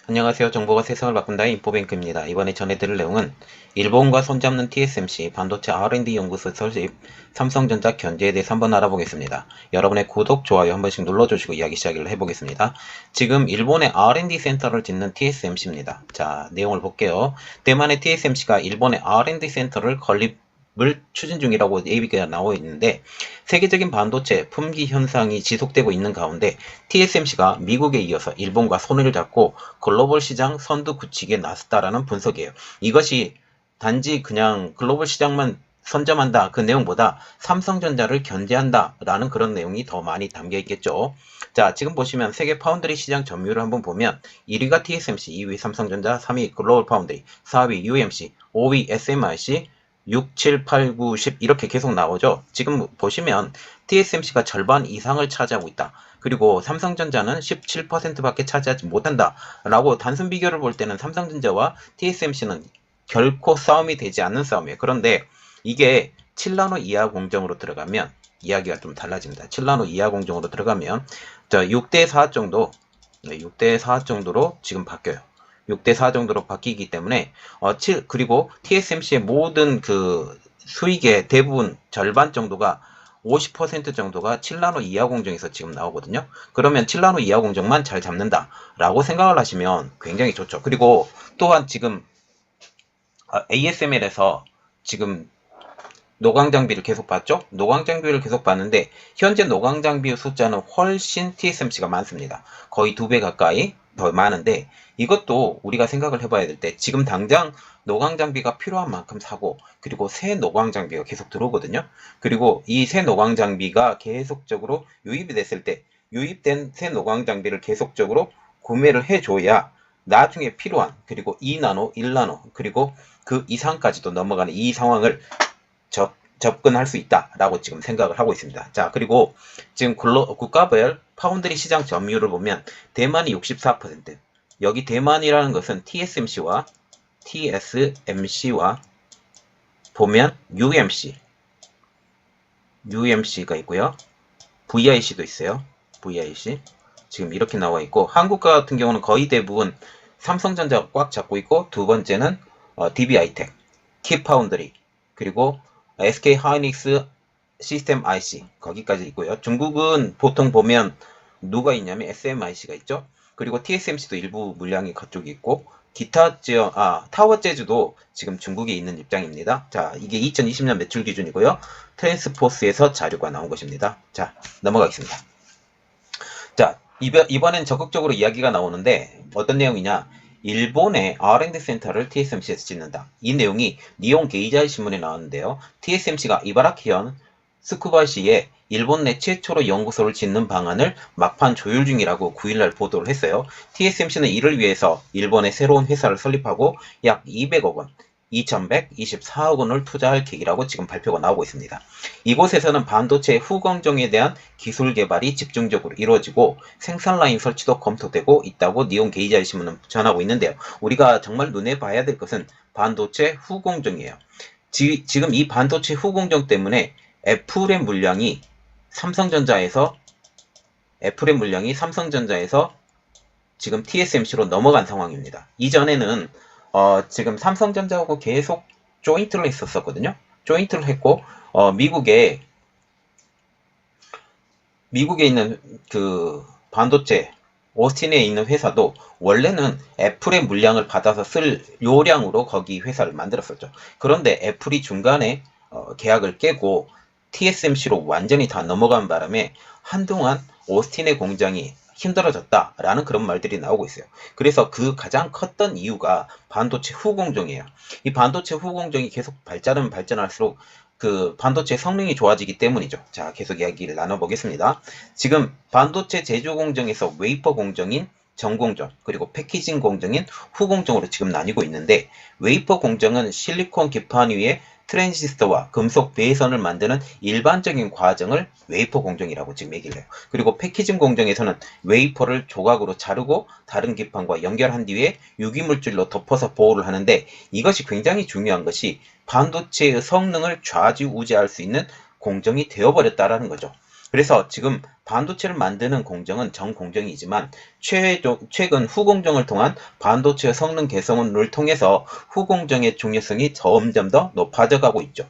안녕하세요. 정보가 세상을 바꾼다의 인포뱅크입니다. 이번에 전해드릴 내용은 일본과 손잡는 TSMC 반도체 R&D 연구소 설립, 삼성전자 견제에 대해서 한번 알아보겠습니다. 여러분의 구독, 좋아요 한 번씩 눌러주시고 이야기 시작을 해보겠습니다. 지금 일본의 R&D 센터를 짓는 TSMC입니다. 자, 내용을 볼게요. 대만의 TSMC가 일본의 R&D 센터를 건립을 추진 중이라고 얘기가 나오고 있는데, 세계적인 반도체 품귀 현상이 지속되고 있는 가운데 TSMC가 미국에 이어서 일본과 손을 잡고 글로벌 시장 선두 굳히기에 나섰다라는 분석이에요. 이것이 단지 그냥 글로벌 시장만 선점한다 그 내용보다 삼성전자를 견제한다라는 그런 내용이 더 많이 담겨 있겠죠. 자, 지금 보시면 세계 파운드리 시장 점유율을 한번 보면 1위가 TSMC, 2위 삼성전자, 3위 글로벌 파운드리, 4위 UMC, 5위 SMIC, 6, 7, 8, 9, 10 이렇게 계속 나오죠. 지금 보시면 TSMC가 절반 이상을 차지하고 있다. 그리고 삼성전자는 17%밖에 차지하지 못한다. 라고 단순 비교를 볼 때는 삼성전자와 TSMC는 결코 싸움이 되지 않는 싸움이에요. 그런데 이게 7나노 이하 공정으로 들어가면 이야기가 좀 달라집니다. 7나노 이하 공정으로 들어가면 6대4 정도, 6대4 정도로 지금 바뀌어요. 6대4 정도로 바뀌기 때문에 그리고 TSMC의 모든 그 수익의 대부분 절반 정도가 50% 정도가 7나노 이하 공정에서 지금 나오거든요. 그러면 7나노 이하 공정만 잘 잡는다 라고 생각을 하시면 굉장히 좋죠. 그리고 또한 지금 ASML에서 지금 노광 장비를 계속 봤죠? 노광 장비를 계속 봤는데 현재 노광 장비의 숫자는 훨씬 TSMC가 많습니다. 거의 2배 가까이 더 많은데 이것도 우리가 생각을 해봐야 될 때 지금 당장 노광 장비가 필요한 만큼 사고 그리고 새 노광 장비가 계속 들어오거든요. 그리고 이 새 노광 장비가 계속적으로 유입이 됐을 때 유입된 새 노광 장비를 계속적으로 구매를 해줘야 나중에 필요한 그리고 2나노, 1나노 그리고 그 이상까지도 넘어가는 이 상황을 접근할 수 있다라고 지금 생각을 하고 있습니다. 자, 그리고 지금 국가별 파운드리 시장 점유율을 보면 대만이 64%. 여기 대만이라는 것은 TSMC와 보면 UMC가 있고요. VIC도 있어요. VIC. 지금 이렇게 나와 있고 한국 같은 경우는 거의 대부분 삼성전자가 꽉 잡고 있고 두 번째는 DB하이텍, 키파운드리, 그리고 SK하이닉스 시스템 IC 거기까지 있고요. 중국은 보통 보면 누가 있냐면 SMIC가 있죠. 그리고 TSMC도 일부 물량이 그쪽에 있고 기타 지역 타워 재즈도 지금 중국에 있는 입장입니다. 자, 이게 2020년 매출 기준이고요. 트랜스포스에서 자료가 나온 것입니다. 자, 넘어가겠습니다. 자, 이번엔 적극적으로 이야기가 나오는데 어떤 내용이냐? 일본의 R&D 센터를 TSMC에서 짓는다. 이 내용이 니온 게이자이 신문에 나왔는데요. TSMC가 이바라키현 스쿠바시에 일본 내 최초로 연구소를 짓는 방안을 막판 조율 중이라고 9일날 보도를 했어요. TSMC는 이를 위해서 일본에 새로운 회사를 설립하고 약 200억 원, 2124억 원을 투자할 계획이라고 지금 발표가 나오고 있습니다. 이곳에서는 반도체 후공정에 대한 기술 개발이 집중적으로 이루어지고 생산 라인 설치도 검토되고 있다고 니온 게이자이 신문은 전하고 있는데요. 우리가 정말 눈에 봐야 될 것은 반도체 후공정이에요. 지금 이 반도체 후공정 때문에 애플의 물량이 삼성전자에서 지금 TSMC로 넘어간 상황입니다. 이전에는 지금 삼성전자하고 계속 조인트를 했었거든요. 조인트를 했고 미국에 있는 그 반도체 오스틴에 있는 회사도 원래는 애플의 물량을 받아서 쓸 요량으로 거기 회사를 만들었었죠. 그런데 애플이 중간에 계약을 깨고 TSMC로 완전히 다 넘어간 바람에 한동안 오스틴의 공장이 힘들어졌다라는 그런 말들이 나오고 있어요. 그래서 그 가장 컸던 이유가 반도체 후공정이에요. 이 반도체 후공정이 계속 발전할수록 그 반도체 성능이 좋아지기 때문이죠. 자, 계속 이야기를 나눠보겠습니다. 지금 반도체 제조 공정에서 웨이퍼 공정인 전공정 그리고 패키징 공정인 후공정으로 지금 나뉘고 있는데 웨이퍼 공정은 실리콘 기판 위에 트랜지스터와 금속 배선을 만드는 일반적인 과정을 웨이퍼 공정이라고 지금 얘기를 해요. 그리고 패키징 공정에서는 웨이퍼를 조각으로 자르고 다른 기판과 연결한 뒤에 유기물질로 덮어서 보호를 하는데 이것이 굉장히 중요한 것이 반도체의 성능을 좌지우지할 수 있는 공정이 되어버렸다라는 거죠. 그래서 지금 반도체를 만드는 공정은 전 공정이지만 최근 후공정을 통한 반도체 성능 개선을 통해서 후공정의 중요성이 점점 더 높아져 가고 있죠.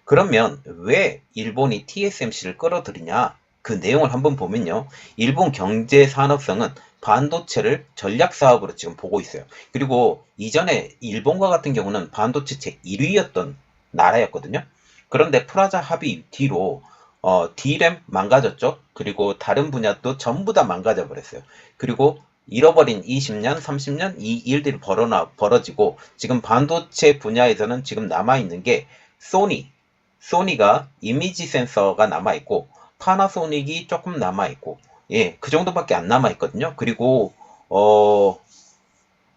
그러면 왜 일본이 TSMC를 끌어들이냐? 그 내용을 한번 보면요. 일본 경제 산업성은 반도체를 전략 사업으로 지금 보고 있어요. 그리고 이전에 일본과 같은 경우는 반도체 제1위였던 나라였거든요. 그런데 프라자 합의 뒤로 D램 망가졌죠. 그리고 다른 분야도 전부 다 망가져 버렸어요. 그리고 잃어버린 20년, 30년 이 일들이 벌어지고 지금 반도체 분야에서는 지금 남아있는 게 소니가 이미지 센서가 남아있고 파나소닉이 조금 남아있고 예, 그 정도밖에 안 남아있거든요. 그리고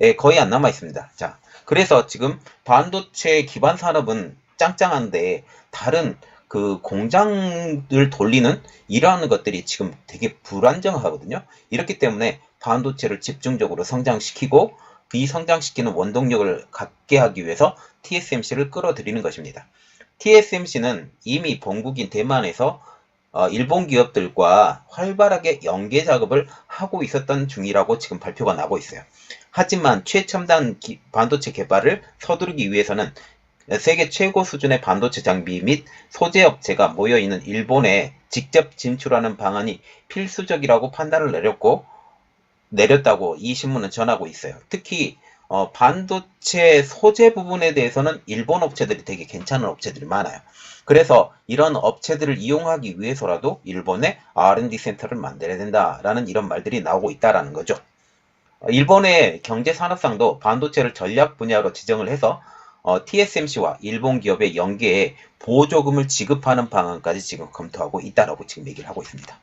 예, 거의 안 남아있습니다. 자, 그래서 지금 반도체 기반 산업은 짱짱한데 다른 그 공장을 돌리는 이러한 것들이 지금 되게 불안정하거든요. 이렇기 때문에 반도체를 집중적으로 성장시키고 이 성장시키는 원동력을 갖게 하기 위해서 TSMC를 끌어들이는 것입니다. TSMC는 이미 본국인 대만에서 일본 기업들과 활발하게 연계 작업을 하고 있었던 중이라고 지금 발표가 나고 있어요. 하지만 최첨단 반도체 개발을 서두르기 위해서는 세계 최고 수준의 반도체 장비 및 소재 업체가 모여있는 일본에 직접 진출하는 방안이 필수적이라고 판단을 내렸다고 이 신문은 전하고 있어요. 특히 반도체 소재 부분에 대해서는 일본 업체들이 되게 괜찮은 업체들이 많아요. 그래서 이런 업체들을 이용하기 위해서라도 일본에 R&D 센터를 만들어야 된다라는 이런 말들이 나오고 있다라는 거죠. 일본의 경제산업상도 반도체를 전략 분야로 지정을 해서 TSMC와 일본 기업의 연계에 보조금을 지급하는 방안까지 지금 검토하고 있다라고 지금 얘기를 하고 있습니다.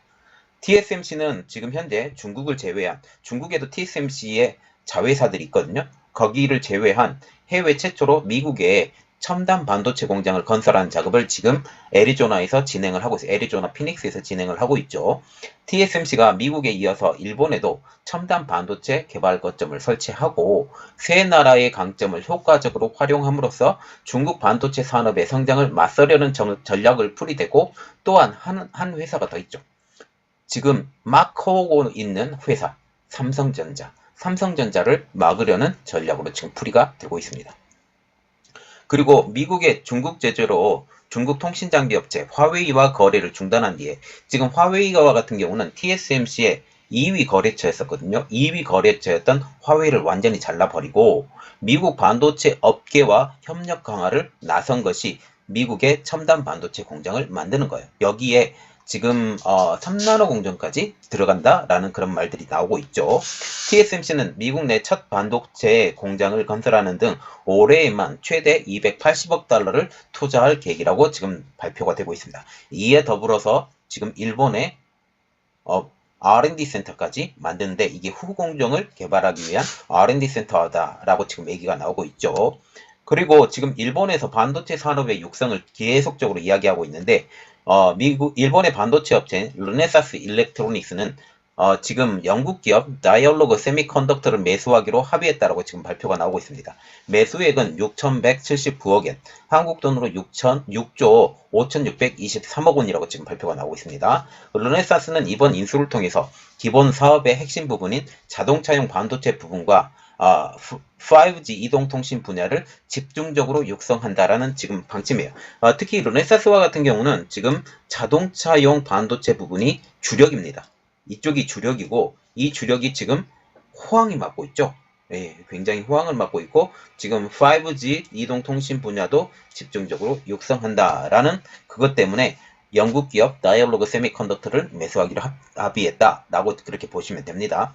TSMC는 지금 현재 중국을 제외한 중국에도 TSMC의 자회사들이 있거든요. 거기를 제외한 해외 최초로 미국에 첨단 반도체 공장을 건설하는 작업을 지금 애리조나에서 진행을 하고 있어요. 애리조나 피닉스에서 진행을 하고 있죠. TSMC가 미국에 이어서 일본에도 첨단 반도체 개발 거점을 설치하고 세 나라의 강점을 효과적으로 활용함으로써 중국 반도체 산업의 성장을 맞서려는 전략을 풀이되고 또한 한 회사가 더 있죠. 지금 막 커오고 있는 회사 삼성전자를 막으려는 전략으로 지금 풀이가 되고 있습니다. 그리고 미국의 중국 제조로 중국 통신장비 업체 화웨이와 거래를 중단한 뒤에 지금 화웨이와 같은 경우는 TSMC의 2위 거래처였었거든요. 2위 거래처였던 화웨이를 완전히 잘라버리고 미국 반도체 업계와 협력 강화를 나선 것이 미국의 첨단 반도체 공장을 만드는 거예요. 여기에 지금 3나노 공정까지 들어간다라는 그런 말들이 나오고 있죠. TSMC는 미국 내 첫 반도체 공장을 건설하는 등 올해에만 최대 280억 달러를 투자할 계획이라고 지금 발표가 되고 있습니다. 이에 더불어서 지금 일본의 R&D 센터까지 만드는데 이게 후공정을 개발하기 위한 R&D 센터다라고 지금 얘기가 나오고 있죠. 그리고 지금 일본에서 반도체 산업의 육성을 계속적으로 이야기하고 있는데 일본의 반도체 업체인 르네사스 일렉트로닉스는 지금 영국 기업 다이얼로그 세미컨덕터를 매수하기로 합의했다라고 지금 발표가 나오고 있습니다. 매수액은 6,179억 엔, 한국 돈으로 6조 5,623억 원이라고 지금 발표가 나오고 있습니다. 르네사스는 이번 인수를 통해서 기본 사업의 핵심 부분인 자동차용 반도체 부분과 5G 이동통신 분야를 집중적으로 육성한다라는 지금 방침이에요. 특히 르네사스와 같은 경우는 지금 자동차용 반도체 부분이 주력입니다. 이쪽이 주력이고 이 주력이 지금 호황이 맞고 있죠. 예, 굉장히 호황을 맞고 있고 지금 5G 이동통신 분야도 집중적으로 육성한다라는 그것 때문에 영국 기업 다이얼로그 세미컨덕터를 매수하기로 합의했다라고 그렇게 보시면 됩니다.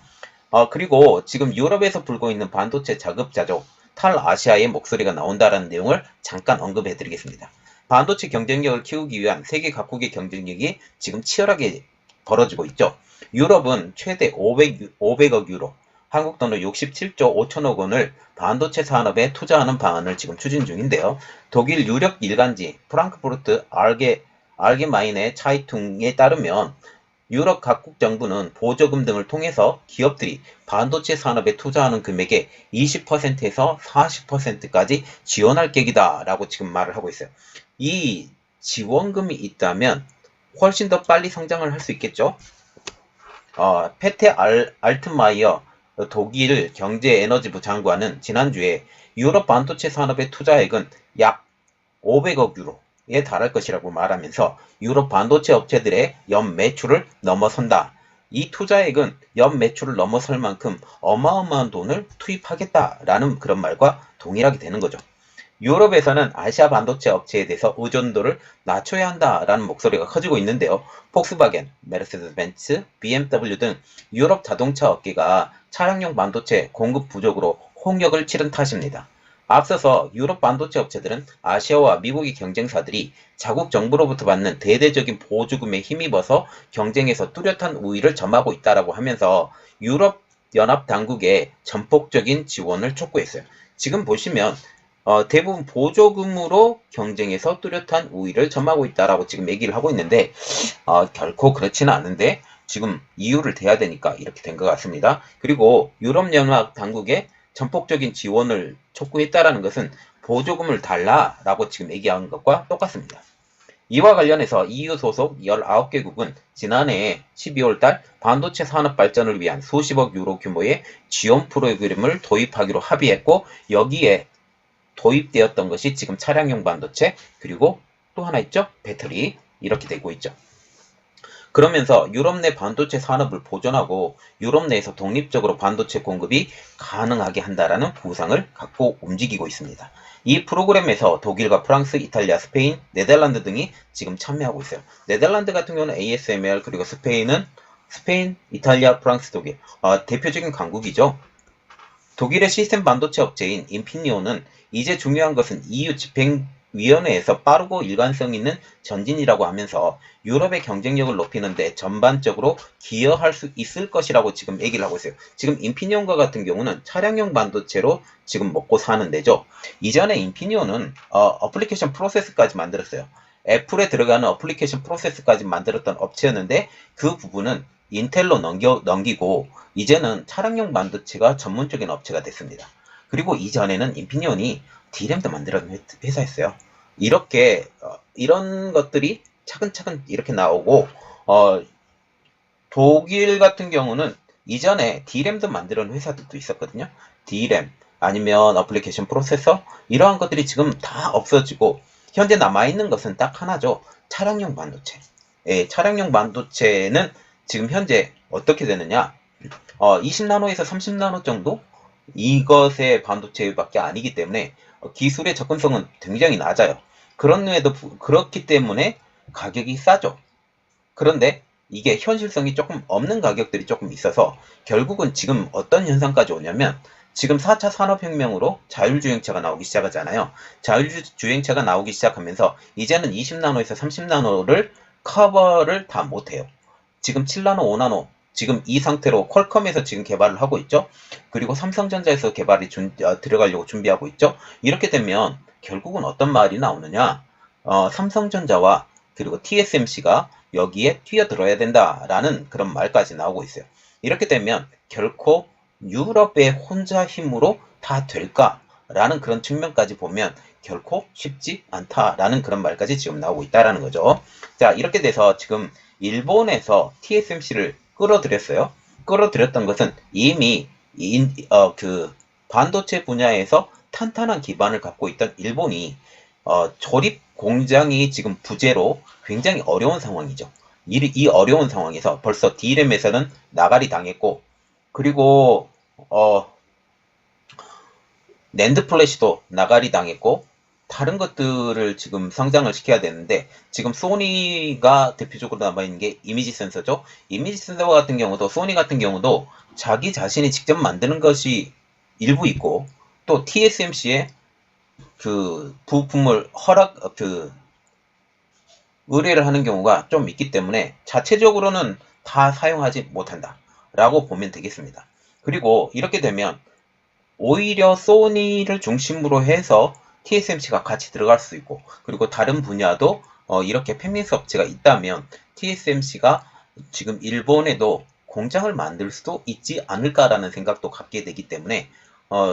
그리고 지금 유럽에서 불고 있는 반도체 자급자족, 탈아시아의 목소리가 나온다라는 내용을 잠깐 언급해 드리겠습니다. 반도체 경쟁력을 키우기 위한 세계 각국의 경쟁력이 지금 치열하게 벌어지고 있죠. 유럽은 최대 500억 유로, 한국 돈으로 67조 5천억 원을 반도체 산업에 투자하는 방안을 지금 추진 중인데요. 독일 유력 일간지 프랑크푸르트 알게마인의 차이퉁에 따르면 유럽 각국 정부는 보조금 등을 통해서 기업들이 반도체 산업에 투자하는 금액의 20%에서 40%까지 지원할 계획이다 라고 지금 말을 하고 있어요. 이 지원금이 있다면 훨씬 더 빨리 성장을 할 수 있겠죠. 페테 알트마이어 독일 경제에너지부 장관은 지난주에 유럽 반도체 산업의 투자액은 약 500억 유로에 달할 것이라고 말하면서 유럽 반도체 업체들의 연 매출을 넘어선다. 이 투자액은 연 매출을 넘어설 만큼 어마어마한 돈을 투입하겠다라는 그런 말과 동일하게 되는 거죠. 유럽에서는 아시아 반도체 업체에 대해서 의존도를 낮춰야 한다라는 목소리가 커지고 있는데요. 폭스바겐, 메르세데스 벤츠, BMW 등 유럽 자동차 업계가 차량용 반도체 공급 부족으로 홍역을 치른 탓입니다. 앞서서 유럽 반도체 업체들은 아시아와 미국의 경쟁사들이 자국 정부로부터 받는 대대적인 보조금에 힘입어서 경쟁에서 뚜렷한 우위를 점하고 있다라고 하면서 유럽 연합 당국의 전폭적인 지원을 촉구했어요. 지금 보시면 대부분 보조금으로 경쟁에서 뚜렷한 우위를 점하고 있다라고 지금 얘기를 하고 있는데 결코 그렇지는 않은데 지금 이유를 대야 되니까 이렇게 된 것 같습니다. 그리고 유럽연합 당국의 전폭적인 지원을 촉구했다라는 것은 보조금을 달라라고 지금 얘기한 것과 똑같습니다. 이와 관련해서 EU 소속 19개국은 지난해 12월달 반도체 산업 발전을 위한 수십억 유로 규모의 지원 프로그램을 도입하기로 합의했고 여기에 도입되었던 것이 지금 차량용 반도체 그리고 또 하나 있죠? 배터리 이렇게 되고 있죠. 그러면서 유럽 내 반도체 산업을 보존하고 유럽 내에서 독립적으로 반도체 공급이 가능하게 한다라는 구상을 갖고 움직이고 있습니다. 이 프로그램에서 독일과 프랑스, 이탈리아, 스페인, 네덜란드 등이 지금 참여하고 있어요. 네덜란드 같은 경우는 ASML 그리고 스페인, 이탈리아, 프랑스, 독일 대표적인 강국이죠. 독일의 시스템 반도체 업체인 인피니온은 이제 중요한 것은 EU 집행위원회에서 빠르고 일관성 있는 전진이라고 하면서 유럽의 경쟁력을 높이는 데 전반적으로 기여할 수 있을 것이라고 지금 얘기를 하고 있어요. 지금 인피니온과 같은 경우는 차량용 반도체로 지금 먹고 사는 데죠. 이전에 인피니온은 어플리케이션 프로세스까지 만들었어요. 애플에 들어가는 어플리케이션 프로세스까지 만들었던 업체였는데 그 부분은 인텔로 넘기고 이제는 차량용 반도체가 전문적인 업체가 됐습니다. 그리고 이전에는 인피니온이 D램도 만들었던 회사였어요. 이렇게 이런 것들이 차근차근 이렇게 나오고 독일 같은 경우는 이전에 D램도 만드는 회사들도 있었거든요. D램 아니면 어플리케이션 프로세서 이러한 것들이 지금 다 없어지고 현재 남아있는 것은 딱 하나죠. 차량용 반도체. 예, 차량용 반도체는 지금 현재 어떻게 되느냐 20나노에서 30나노 정도 이것의 반도체밖에 아니기 때문에 기술의 접근성은 굉장히 낮아요. 그렇기 때문에 가격이 싸죠. 그런데 이게 현실성이 조금 없는 가격들이 조금 있어서 결국은 지금 어떤 현상까지 오냐면 지금 4차 산업혁명으로 자율주행차가 나오기 시작하잖아요. 자율주행차가 나오기 시작하면서 이제는 20나노에서 30나노를 커버를 다 못해요. 지금 7나노, 5나노 지금 이 상태로 퀄컴에서 지금 개발을 하고 있죠. 그리고 삼성전자에서 개발이 들어가려고 준비하고 있죠. 이렇게 되면 결국은 어떤 말이 나오느냐 삼성전자와 그리고 TSMC가 여기에 뛰어들어야 된다라는 그런 말까지 나오고 있어요. 이렇게 되면 결코 유럽의 혼자 힘으로 다 될까라는 그런 측면까지 보면 결코 쉽지 않다라는 그런 말까지 지금 나오고 있다라는 거죠. 자, 이렇게 돼서 지금 일본에서 TSMC를 끌어들였어요. 끌어들였던 것은 이미 그 반도체 분야에서 탄탄한 기반을 갖고 있던 일본이 조립 공장이 지금 부재로 굉장히 어려운 상황이죠. 이 어려운 상황에서 벌써 D램에서는 나가리 당했고 그리고 낸드 플래시도 나가리 당했고 다른 것들을 지금 성장을 시켜야 되는데 지금 소니가 대표적으로 남아있는 게 이미지 센서죠. 이미지 센서 같은 경우도 소니 같은 경우도 자기 자신이 직접 만드는 것이 일부 있고 또 TSMC의 그 부품을 의뢰를 하는 경우가 좀 있기 때문에 자체적으로는 다 사용하지 못한다 라고 보면 되겠습니다. 그리고 이렇게 되면 오히려 소니를 중심으로 해서 TSMC가 같이 들어갈 수 있고 그리고 다른 분야도 이렇게 팹리스 업체가 있다면 TSMC가 지금 일본에도 공장을 만들 수도 있지 않을까라는 생각도 갖게 되기 때문에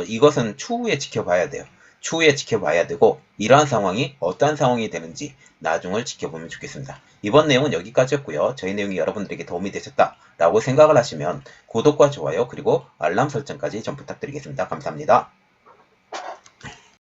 이것은 추후에 지켜봐야 돼요. 추후에 지켜봐야 되고 이러한 상황이 어떠한 상황이 되는지 나중을 지켜보면 좋겠습니다. 이번 내용은 여기까지였고요. 저희 내용이 여러분들에게 도움이 되셨다라고 생각을 하시면 구독과 좋아요 그리고 알람 설정까지 좀 부탁드리겠습니다. 감사합니다.